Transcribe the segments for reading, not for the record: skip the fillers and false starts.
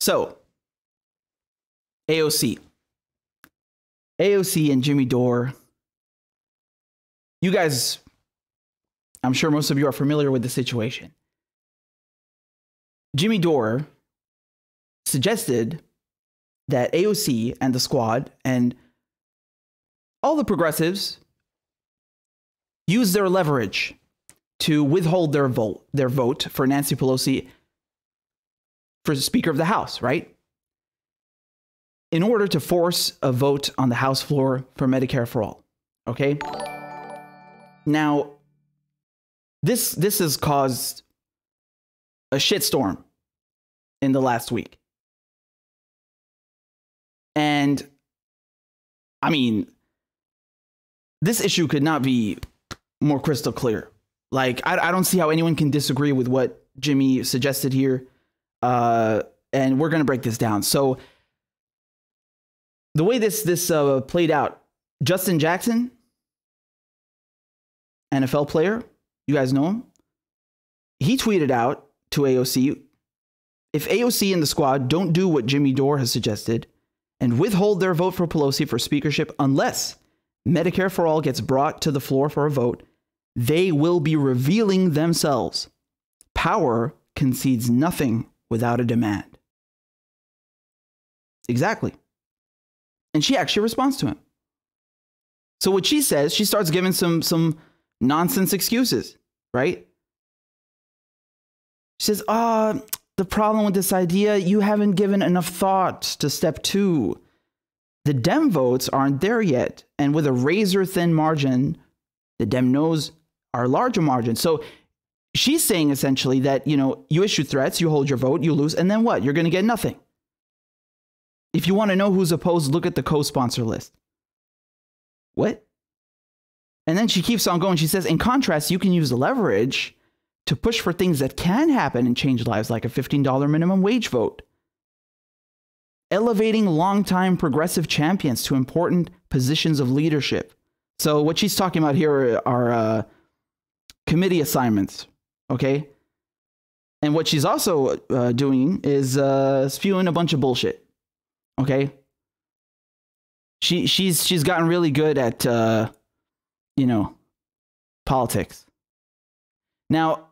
So, AOC and Jimmy Dore. You guys, I'm sure most of you are familiar with the situation. Jimmy Dore suggested that AOC and the squad and all the progressives use their leverage to withhold their vote for Nancy Pelosi for Speaker of the House, right? In order to force a vote on the House floor for Medicare for all, okay? Now, this has caused a shitstorm in the last week. And, I mean, this issue could not be more crystal clear. Like, I don't see how anyone can disagree with what Jimmy suggested here. And we're going to break this down. So, the way this played out, Justin Jackson, NFL player, you guys know him, he tweeted out to AOC, if AOC and the squad don't do what Jimmy Dore has suggested and withhold their vote for Pelosi for speakership unless Medicare for all gets brought to the floor for a vote, they will be revealing themselves. Power concedes nothing without a demand. Exactly. And she actually responds to him. So what she says, she starts giving some nonsense excuses, right? She says, the problem with this idea, you haven't given enough thought to step 2. The Dem votes aren't there yet. And with a razor-thin margin, the Dem no's are a larger margin. So she's saying essentially that, you know, you issue threats, you hold your vote, you lose, and then what? You're going to get nothing. If you want to know who's opposed, look at the co-sponsor list. What? And then she keeps on going. She says, in contrast, you can use the leverage to push for things that can happen and change lives, like a $15 minimum wage vote. Elevating longtime progressive champions to important positions of leadership. So what she's talking about here are committee assignments, okay? And what she's also doing is spewing a bunch of bullshit, okay? She's gotten really good at, you know, politics. Now,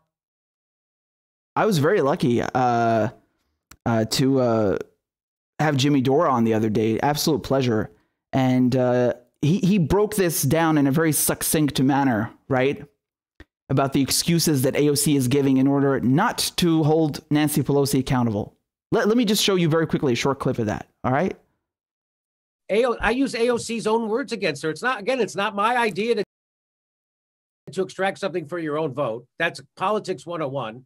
I was very lucky to have Jimmy Dore on the other day. Absolute pleasure. And he broke this down in a very succinct manner, right? About the excuses that AOC is giving in order not to hold Nancy Pelosi accountable. Let me just show you very quickly a short clip of that, all right? I use AOC's own words against her. It's not my idea to extract something for your own vote. That's politics 101.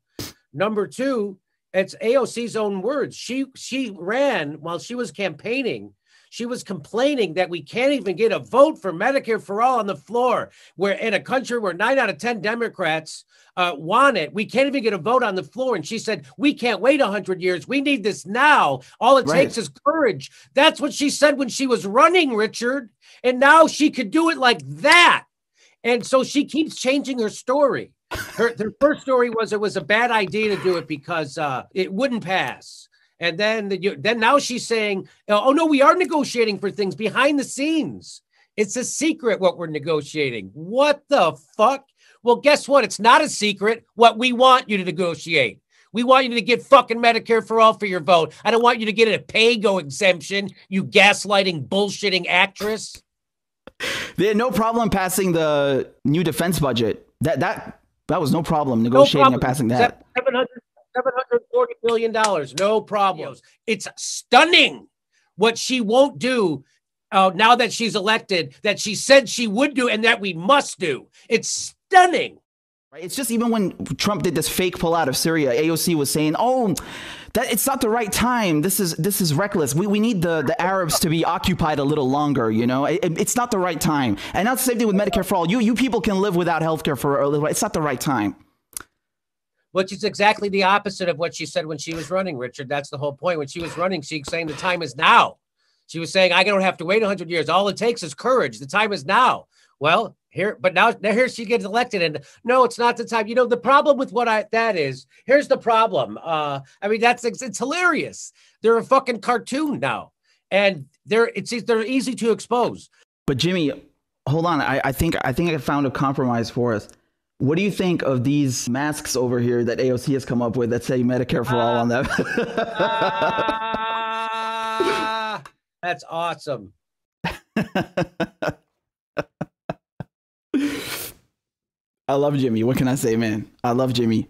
Number 2, it's AOC's own words. She ran while she was campaigning. She was complaining that we can't even get a vote for Medicare for all on the floor. We're in a country where 9 out of 10 Democrats want it. We can't even get a vote on the floor. And she said, we can't wait 100 years. We need this now. All it takes is courage. That's what she said when she was running, Richard. And now she could do it like that. And so she keeps changing her story. Her first story was it was a bad idea to do it because it wouldn't pass. And then now she's saying, oh, no, we are negotiating for things behind the scenes. It's a secret what we're negotiating. What the fuck? Well, guess what? It's not a secret what we want you to negotiate. We want you to get fucking Medicare for all for your vote. I don't want you to get a pay-go exemption, you gaslighting, bullshitting actress. They had no problem passing the new defense budget. That was no problem negotiating and passing that. $740 billion, no problem. It's stunning what she won't do now that she's elected, that she said she would do and that we must do. It's stunning. It's just even when Trump did this fake pull out of Syria, AOC was saying, oh, that it's not the right time. This is reckless. We need the Arabs to be occupied a little longer, you know. It's not the right time. And that's the same thing with Medicare for all. You people can live without healthcare for a little while. It's not the right time. Which is exactly the opposite of what she said when she was running, Richard. That's the whole point. When she was running, she was saying the time is now. She was saying, I don't have to wait 100 years. All it takes is courage. The time is now. Well, Here, but now here she gets elected, and no, it's not the time. You know, the problem with here's the problem. I mean, it's hilarious. They're a fucking cartoon now, and they're easy to expose. But Jimmy, hold on. I think I found a compromise for us. What do you think of these masks over here that AOC has come up with that say Medicare for all on them? That's awesome. I love Jimmy. What can I say, man? I love Jimmy.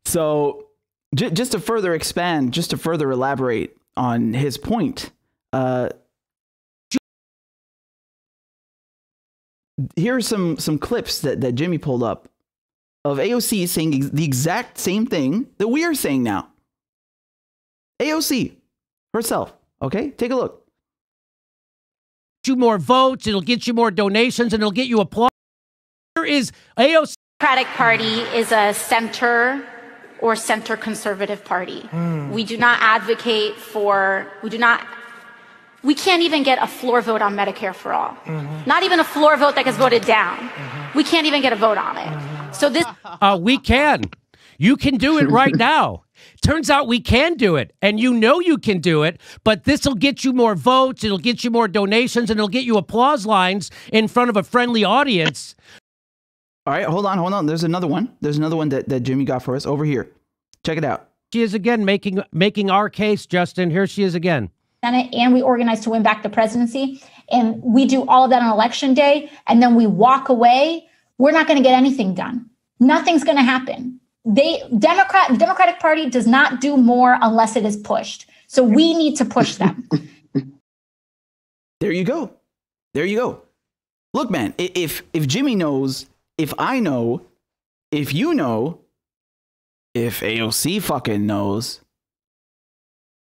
So just to further expand, just to further elaborate on his point, here are some clips that Jimmy pulled up of AOC saying the exact same thing that we are saying now. AOC herself. Okay, take a look. You more votes, it'll get you more donations, and it'll get you applause. Here is AOC. Democratic Party is a center or center conservative party. We do not advocate for, we can't even get a floor vote on Medicare for all. Not even a floor vote that gets voted down. We can't even get a vote on it. So this. We can. You can do it right now. Turns out we can do it, and you know you can do it, but this will get you more votes, it'll get you more donations, and it'll get you applause lines in front of a friendly audience. All right, hold on. There's another one. There's another one that Jimmy got for us over here. Check it out. She is again making our case, Justin. Here she is again. Senate, and we organize to win back the presidency. And we do all of that on election day, and then we walk away. We're not going to get anything done. Nothing's going to happen. Democratic Party does not do more unless it is pushed. So we need to push them. There you go. There you go. Look, man, if Jimmy knows, if I know, if you know, if AOC fucking knows,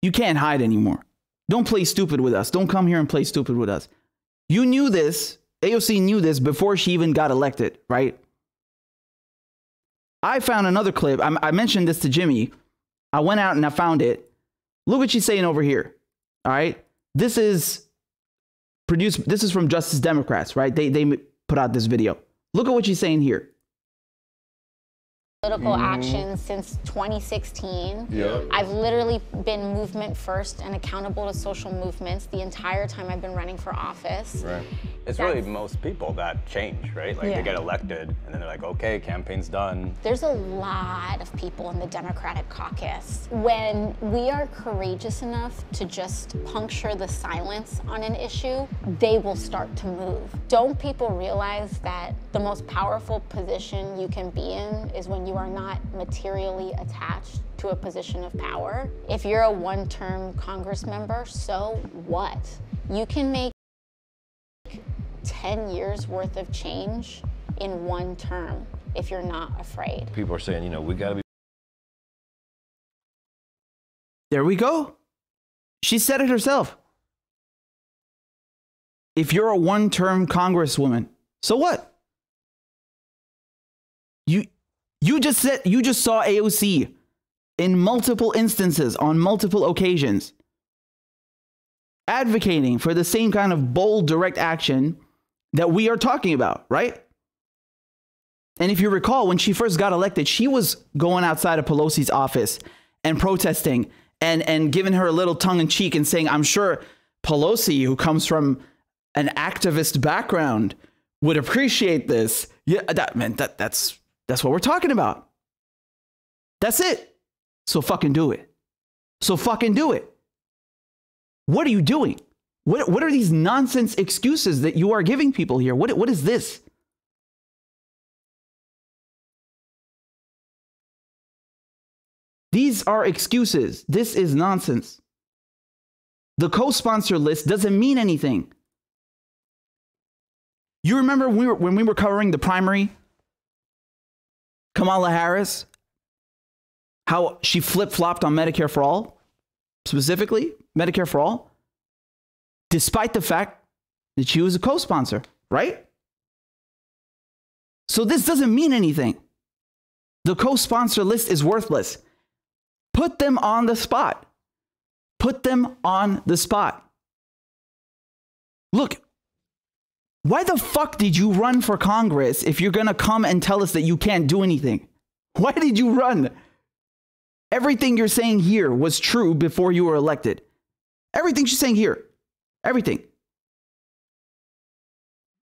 you can't hide anymore. Don't play stupid with us. Don't come here and play stupid with us. You knew this. AOC knew this before she even got elected, right? I found another clip. I mentioned this to Jimmy. I went out and I found it. Look what she's saying over here. All right. This is from Justice Democrats, right? They put out this video. Look at what she's saying here. Political action since 2016. I've literally been movement first and accountable to social movements the entire time I've been running for office. Right. It's really most people that change, right? Like they get elected and then they're like, okay, campaign's done. There's a lot of people in the Democratic caucus. When we are courageous enough to just puncture the silence on an issue, they will start to move. Don't people realize that the most powerful position you can be in is when you are not materially attached to a position of power? If you're a one-term Congress member, so what? You can make 10 years worth of change in one term if you're not afraid. People are saying, you know, we got to be. There we go. She said it herself. If you're a one-term Congresswoman, so what? You just saw AOC in multiple instances on multiple occasions advocating for the same kind of bold, direct action that we are talking about, right? And if you recall, when she first got elected, she was going outside of Pelosi's office and protesting and giving her a little tongue in cheek and saying, I'm sure Pelosi, who comes from an activist background, would appreciate this. Yeah, that's what we're talking about. That's it. So fucking do it. So fucking do it. What are you doing? What are these nonsense excuses that you are giving people here? What is this? These are excuses. This is nonsense. The co-sponsor list doesn't mean anything. You remember when we were covering the primary, Kamala Harris, how she flip-flopped on Medicare for all, specifically Medicare for all, despite the fact that she was a co-sponsor, right? So this doesn't mean anything. The co-sponsor list is worthless. Put them on the spot. Put them on the spot. Look, Why the fuck did you run for Congress if you're going to come and tell us that you can't do anything? Why did you run? Everything you're saying here was true before you were elected. Everything she's saying here. Everything.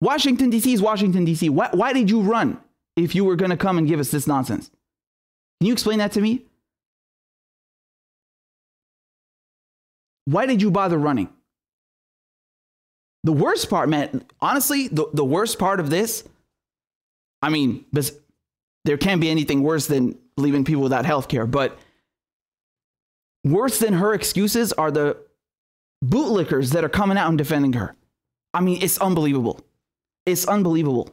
Washington, D.C. is Washington, D.C. Why did you run if you were going to come and give us this nonsense? Can you explain that to me? Why did you bother running? The worst part, man, honestly, the worst part of this, I mean, there can't be anything worse than leaving people without health care, but worse than her excuses are the bootlickers that are coming out and defending her. I mean, it's unbelievable. It's unbelievable.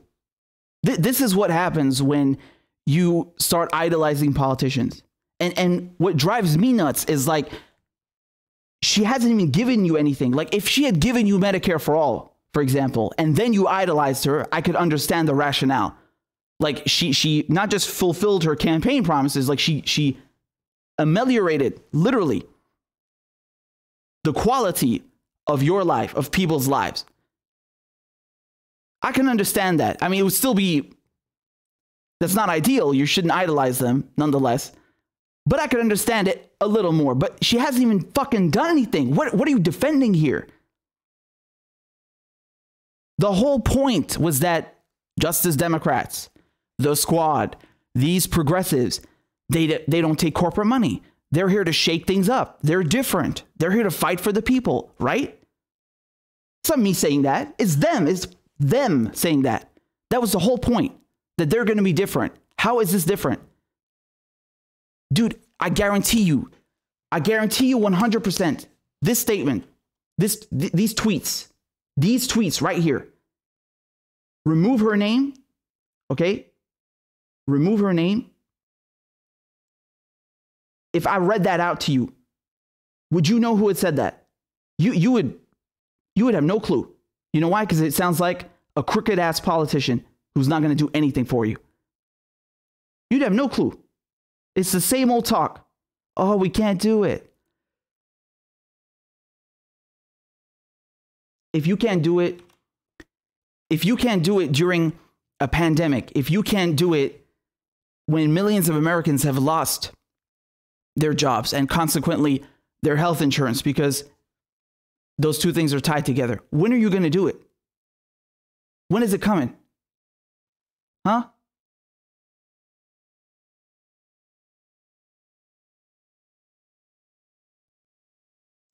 This is what happens when you start idolizing politicians. And what drives me nuts is like, she hasn't even given you anything. Like if she had given you Medicare for all, for example, and then you idolized her, I could understand the rationale. Like she not just fulfilled her campaign promises, like she ameliorated literally the quality of your life, of people's lives. I can understand that. I mean, it would still be, that's not ideal. You shouldn't idolize them nonetheless. But I could understand it a little more. But she hasn't even fucking done anything. What are you defending here? The whole point was that Justice Democrats, the squad, these progressives, they don't take corporate money. They're here to shake things up. They're different. They're here to fight for the people, right? It's not me saying that. It's them. It's them saying that. That was the whole point, that they're going to be different. How is this different? Dude, I guarantee you 100%, this statement, these tweets right here, remove her name, okay? Remove her name. If I read that out to you, would you know who had said that? You would have no clue. You know why? Because it sounds like a crooked ass politician who's not going to do anything for you. You'd have no clue. It's the same old talk. Oh, we can't do it. If you can't do it during a pandemic, if you can't do it when millions of Americans have lost their jobs and consequently their health insurance, because those two things are tied together, when are you going to do it? When is it coming? Huh?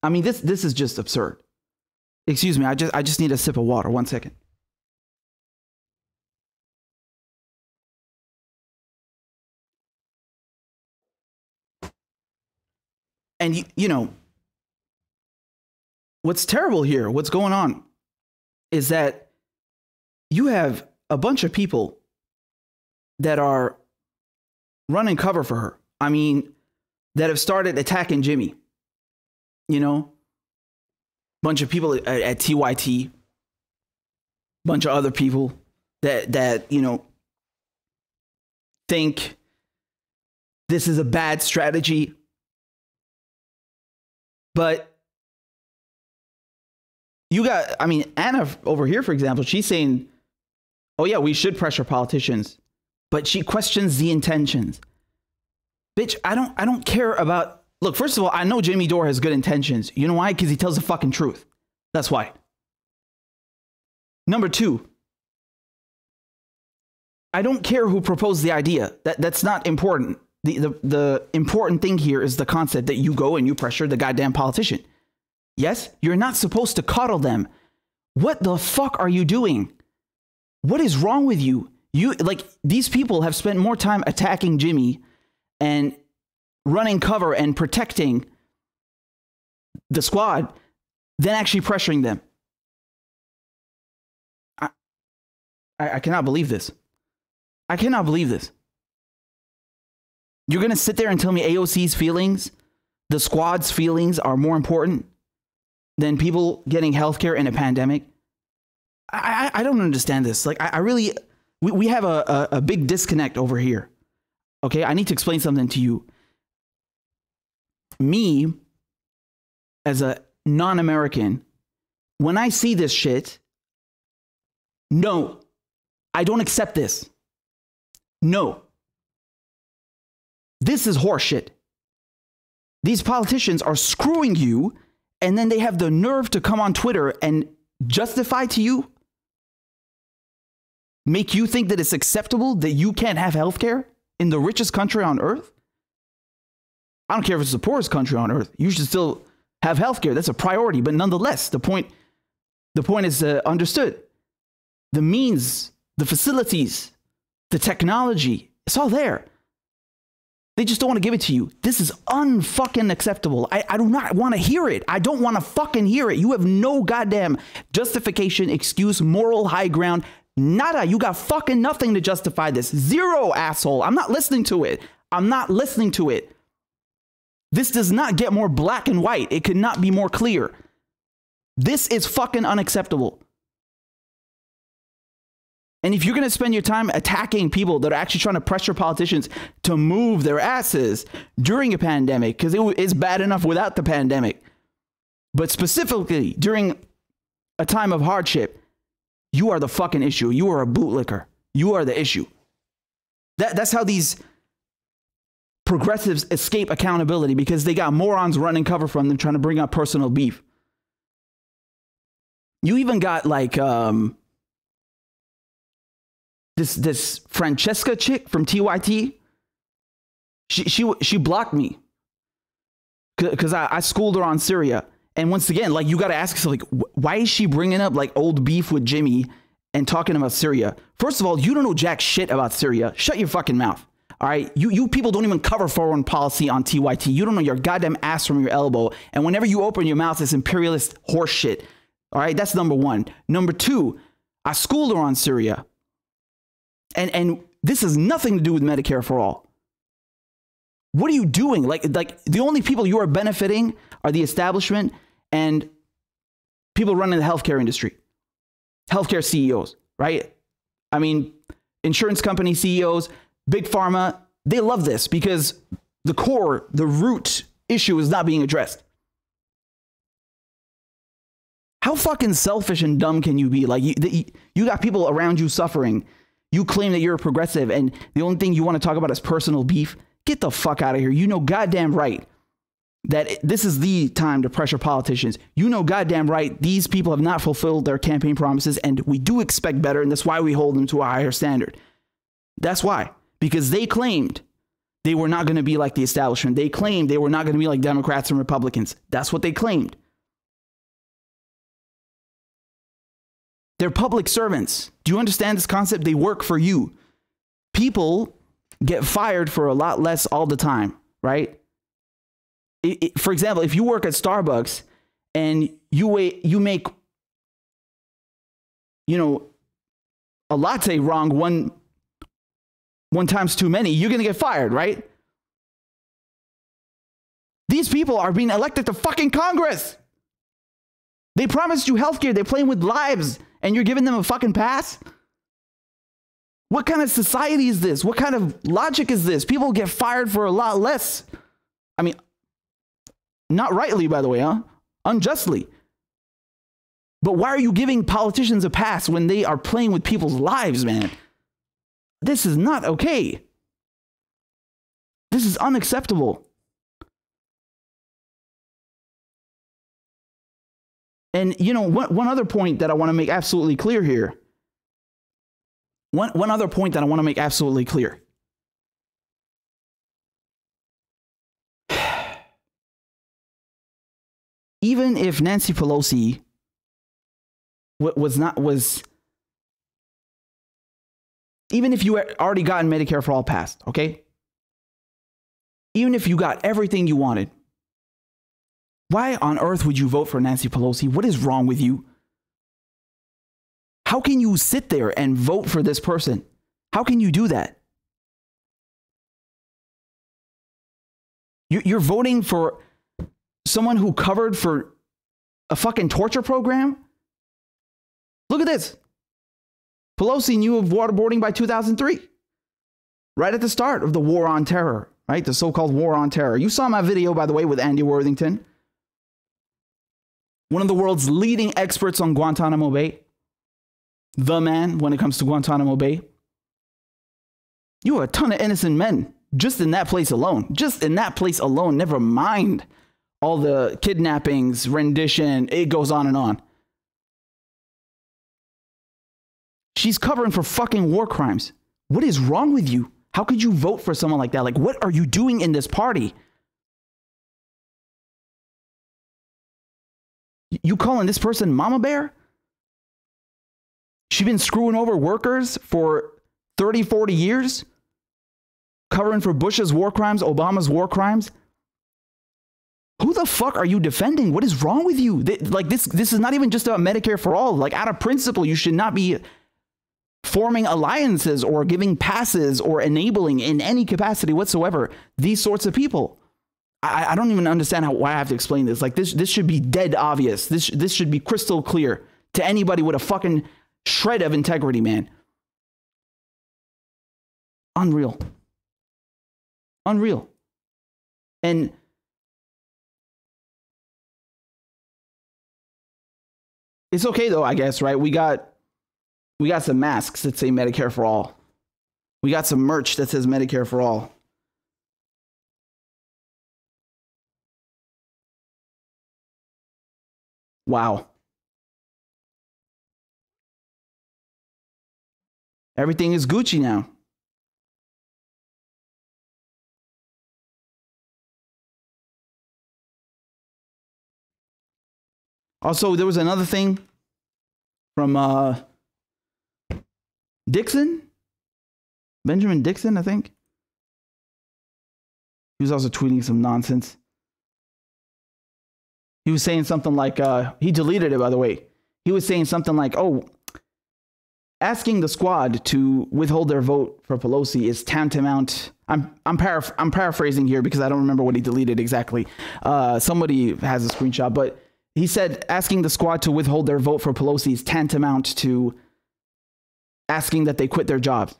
I mean, this is just absurd. Excuse me, I just need a sip of water. 1 second. And you know, what's terrible here, what's going on, is that you have a bunch of people that are running cover for her. I mean, that have started attacking Jimmy. You know, bunch of people at TYT, bunch of other people that you know, think this is a bad strategy. But you got, I mean, Anna over here, for example, she's saying, oh yeah, we should pressure politicians, but she questions the intentions. Bitch, I don't care about, look, first of all, I know Jimmy Dore has good intentions. You know why? Because he tells the fucking truth. That's why. Number two, I don't care who proposed the idea. That's not important. The important thing here is the concept that you go and you pressure the goddamn politician. Yes, you're not supposed to coddle them. What the fuck are you doing? What is wrong with you? Like, these people have spent more time attacking Jimmy and running cover and protecting the squad than actually pressuring them. I cannot believe this. I cannot believe this. You're going to sit there and tell me AOC's feelings, the squad's feelings, are more important than people getting healthcare in a pandemic? I don't understand this. Like, I really, we have a big disconnect over here. Okay, I need to explain something to you. Me, as a non-American, when I see this shit, No, I don't accept this. No. This is horseshit. These politicians are screwing you, and then they have the nerve to come on Twitter and justify to you, make you think that it's acceptable that you can't have healthcare in the richest country on earth. I don't care if it's the poorest country on earth. You should still have healthcare. That's a priority. But nonetheless, the point is understood. The means, the facilities, the technology, it's all there. They just don't want to give it to you. This is unfucking acceptable. I do not want to hear it. I don't want to fucking hear it. You have no goddamn justification, excuse, moral high ground. Nada. You got fucking nothing to justify this. Zero, asshole. I'm not listening to it. I'm not listening to it. This does not get more black and white. It could not be more clear. This is fucking unacceptable. And if you're going to spend your time attacking people that are actually trying to pressure politicians to move their asses during a pandemic, because it's bad enough without the pandemic, but specifically during a time of hardship, you are the fucking issue. You are a bootlicker. You are the issue. That's how these progressives escape accountability, because they got morons running cover from them trying to bring up personal beef. You even got like this Francesca chick from TYT. She blocked me because I schooled her on Syria. And once again, like, you got to ask yourself, like, why is she bringing up like old beef with Jimmy and talking about Syria? First of all, you don't know jack shit about Syria. Shut your fucking mouth. All right. You people don't even cover foreign policy on TYT. You don't know your goddamn ass from your elbow. And whenever you open your mouth, it's imperialist horse shit. All right. That's number one. Number two, I schooled her on Syria. And this has nothing to do with Medicare for all. What are you doing? Like the only people you are benefiting are the establishment and people running the healthcare industry, healthcare CEOs, right? I mean, insurance company CEOs, big pharma, they love this because the core, the root issue is not being addressed. How fucking selfish and dumb can you be? Like, you got people around you suffering. You claim that you're a progressive, and the only thing you want to talk about is personal beef. Get the fuck out of here. You know goddamn right that this is the time to pressure politicians. You know goddamn right these people have not fulfilled their campaign promises, and we do expect better, and that's why we hold them to a higher standard. That's why. Because they claimed they were not going to be like the establishment. They claimed they were not going to be like Democrats and Republicans. That's what they claimed. They're public servants. Do you understand this concept? They work for you. People get fired for a lot less all the time, right? For example, if you work at Starbucks and you make, a latte wrong one times too many, you're going to get fired, right? These people are being elected to fucking Congress. They promised you healthcare. They're playing with lives, and you're giving them a fucking pass? What kind of society is this? What kind of logic is this? People get fired for a lot less. I mean, not rightly, by the way, huh? Unjustly. But why are you giving politicians a pass when they are playing with people's lives, man? This is not okay. This is unacceptable. And, one other point that I want to make absolutely clear here. One other point that I want to make absolutely clear. Even if Nancy Pelosi even if you had already gotten Medicare for all passed, okay? Even if you got everything you wanted, why on earth would you vote for Nancy Pelosi? What is wrong with you? How can you sit there and vote for this person? How can you do that? You're voting for someone who covered for a fucking torture program? Look at this. Pelosi knew of waterboarding by 2003, right at the start of the war on terror, right? The so-called war on terror. You saw my video, by the way, with Andy Worthington, one of the world's leading experts on Guantanamo Bay. the man when it comes to Guantanamo Bay. You have a ton of innocent men just in that place alone. Just in that place alone. Never mind all the kidnappings, rendition. It goes on and on. She's covering for fucking war crimes. What is wrong with you? How could you vote for someone like that? Like, what are you doing in this party? You calling this person Mama Bear? She's been screwing over workers for 30, 40 years, covering for Bush's war crimes, Obama's war crimes. Who the fuck are you defending? What is wrong with you? Like, this is not even just about Medicare for all. Like, out of principle, you should not be forming alliances or giving passes or enabling in any capacity whatsoever these sorts of people. I don't even understand why I have to explain this. Like, this should be dead obvious. This should be crystal clear to anybody with a fucking shred of integrity, man. Unreal. Unreal. And it's okay though, I guess, right? We got some masks that say Medicare for all. We got some merch that says Medicare for all. Wow. Everything is Gucci now. Also, there was another thing from Dixon, Benjamin Dixon, I think. He was also tweeting some nonsense. He was saying something like, he deleted it, by the way. He was saying something like, oh, asking the squad to withhold their vote for Pelosi is tantamount. I'm paraphrasing here because I don't remember what he deleted exactly. Somebody has a screenshot, but he said asking the squad to withhold their vote for Pelosi is tantamount to asking that they quit their jobs.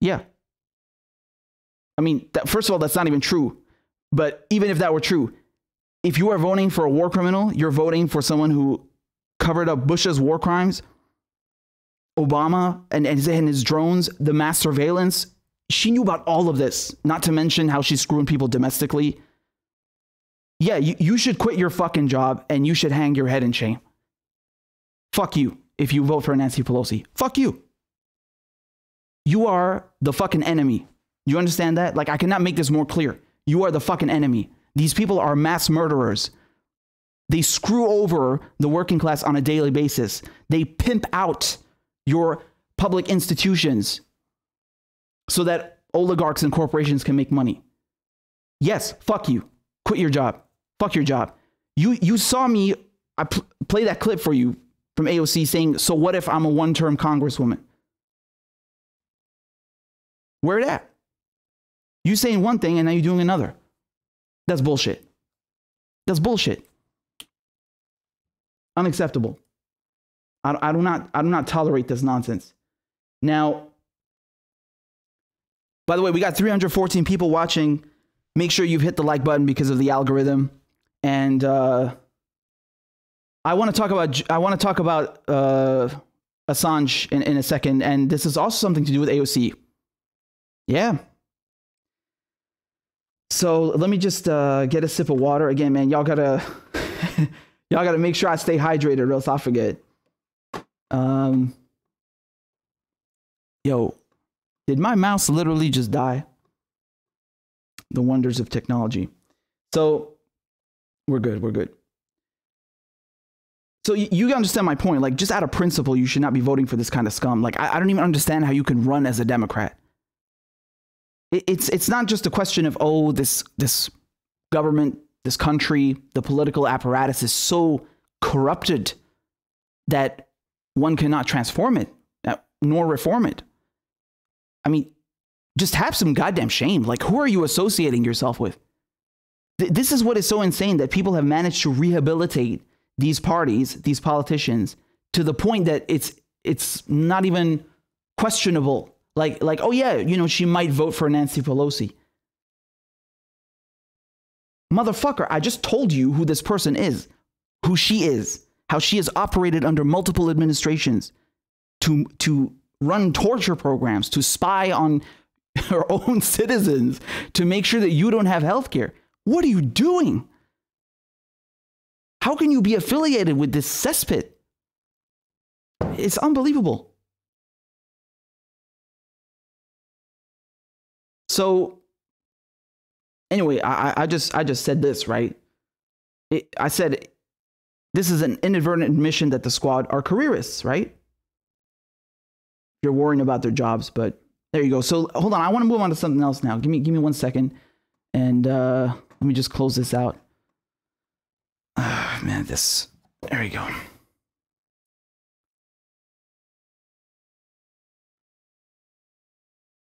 Yeah. I mean, first of all, that's not even true. But even if that were true, if you are voting for a war criminal, you're voting for someone who covered up Bush's war crimes, Obama and his drones, the mass surveillance. She knew about all of this, not to mention how she's screwing people domestically. Yeah, you should quit your fucking job and you should hang your head in shame. Fuck you if you vote for Nancy Pelosi. Fuck you. You are the fucking enemy. You understand that? Like, I cannot make this more clear. You are the fucking enemy. These people are mass murderers. They screw over the working class on a daily basis. They pimp out your public institutions so that oligarchs and corporations can make money. Yes, fuck you. Quit your job. Fuck your job. You saw me, I play that clip for you from AOC saying, so what if I'm a one-term congresswoman? Where it at? You saying one thing and now you're doing another. That's bullshit. That's bullshit. Unacceptable. I do not tolerate this nonsense. Now, by the way, we got 314 people watching. Make sure you've hit the like button because of the algorithm. And I want to talk about Assange in a second. And this is also something to do with AOC. Yeah. So let me just get a sip of water again, man. Y'all gotta make sure I stay hydrated, or else I'll forget. Yo, did my mouse literally just die? The wonders of technology. So we're good. We're good. So you understand my point. Like, just out of principle, you should not be voting for this kind of scum. Like, I don't even understand how you can run as a Democrat. It's not just a question of, oh, this government, this country, the political apparatus is so corrupted that one cannot transform it, nor reform it. I mean, just have some goddamn shame. Like, who are you associating yourself with? This is what is so insane, that people have managed to rehabilitate these parties, these politicians, to the point that it's not even questionable. Like, oh yeah, you know, she might vote for Nancy Pelosi. Motherfucker, I just told you who this person is, who she is, how she has operated under multiple administrations to run torture programs, to spy on your own citizens, to make sure that you don't have health care. What are you doing? How can you be affiliated with this cesspit? It's unbelievable. So anyway, I just said this, right? I said this is an inadvertent admission that the squad are careerists, right? You're worrying about their jobs, but there you go. So hold on, I want to move on to something else now. Give me 1 second, and let me just close this out. Man, there we go.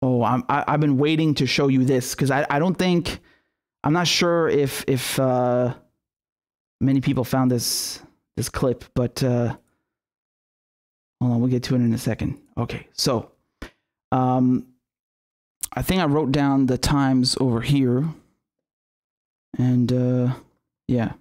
Oh, I've been waiting to show you this because I'm not sure if many people found this clip, but hold on, we'll get to it in a second. Okay, so I think I wrote down the times over here, and yeah.